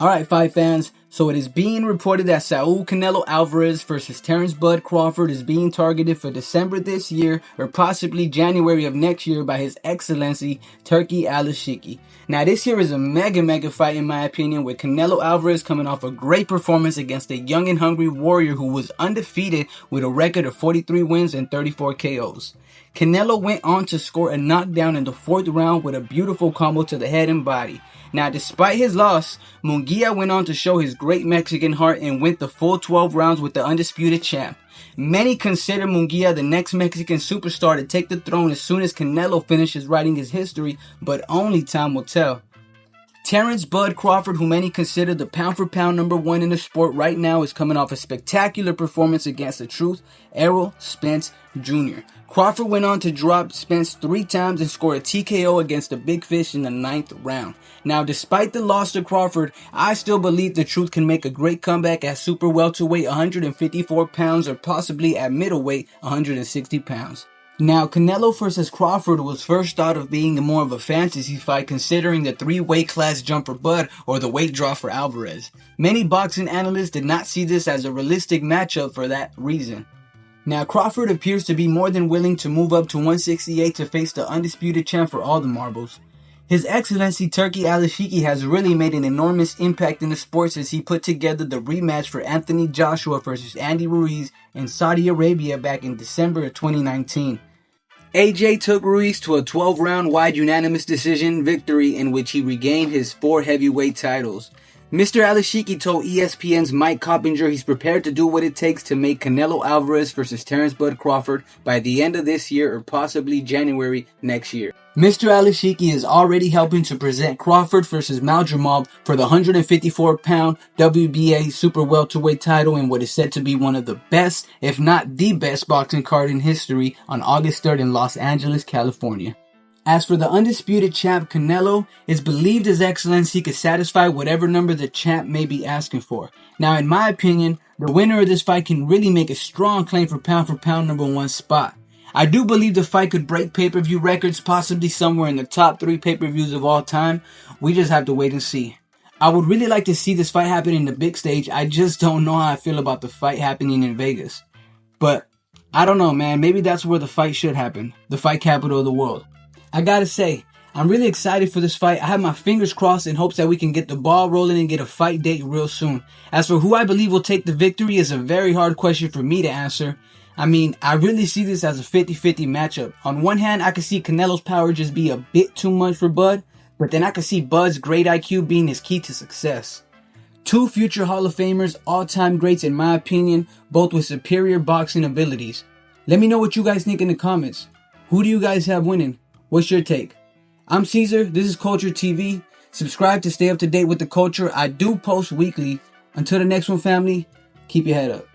Alright, fight fans, so it is being reported that Saul Canelo Alvarez versus Terrence Bud Crawford is being targeted for December this year or possibly January of next year by His Excellency Turki Al-Shiki. Now this here is a mega fight in my opinion, with Canelo Alvarez coming off a great performance against a young and hungry warrior who was undefeated with a record of 43 wins and 34 KOs. Canelo went on to score a knockdown in the 4th round with a beautiful combo to the head and body. Now, despite his loss, Munguia went on to show his great Mexican heart and went the full 12 rounds with the undisputed champ. Many consider Munguia the next Mexican superstar to take the throne as soon as Canelo finishes writing his history, but only time will tell. Terrence Bud Crawford, who many consider the pound-for-pound #1 in the sport right now, is coming off a spectacular performance against the Truth, Errol Spence Jr. Crawford went on to drop Spence 3 times and score a TKO against the Big Fish in the 9th round. Now, despite the loss to Crawford, I still believe the Truth can make a great comeback at super welterweight 154 pounds or possibly at middleweight 160 pounds. Now, Canelo versus Crawford was first thought of being more of a fantasy fight considering the 3 weight class jump for Bud or the weight drop for Alvarez. Many boxing analysts did not see this as a realistic matchup for that reason. Now, Crawford appears to be more than willing to move up to 168 to face the undisputed champ for all the marbles. His Excellency Turki Al-Shiki has really made an enormous impact in the sport since he put together the rematch for Anthony Joshua versus Andy Ruiz in Saudi Arabia back in December of 2019. AJ took Ruiz to a 12-round wide unanimous decision victory in which he regained his 4 heavyweight titles. Mr. Al-Shiki told ESPN's Mike Coppinger he's prepared to do what it takes to make Canelo Alvarez versus Terrence Bud Crawford by the end of this year or possibly January next year. Mr. Al-Shiki is already helping to present Crawford versus Maljamal for the 154-pound WBA super welterweight title in what is said to be one of the best, if not the best, boxing card in history on August 3rd in Los Angeles, California. As for the undisputed champ Canelo, it's believed His Excellency could satisfy whatever number the champ may be asking for. Now, in my opinion, the winner of this fight can really make a strong claim for pound #1 spot. I do believe the fight could break pay-per-view records, possibly somewhere in the top 3 pay-per-views of all time. We just have to wait and see. I would really like to see this fight happen in the big stage. I just don't know how I feel about the fight happening in Vegas. But, I don't know, man. Maybe that's where the fight should happen. The fight capital of the world. I gotta say, I'm really excited for this fight. I have my fingers crossed in hopes that we can get the ball rolling and get a fight date real soon. As for who I believe will take the victory is a very hard question for me to answer. I mean, I really see this as a 50-50 matchup. On one hand, I can see Canelo's power just be a bit too much for Bud, but then I can see Bud's great IQ being his key to success. 2 future Hall of Famers, all-time greats in my opinion, both with superior boxing abilities. Let me know what you guys think in the comments. Who do you guys have winning? What's your take? I'm Cesar, this is CultureTV. Subscribe to stay up to date with the culture. I do post weekly. Until the next one, family, keep your head up.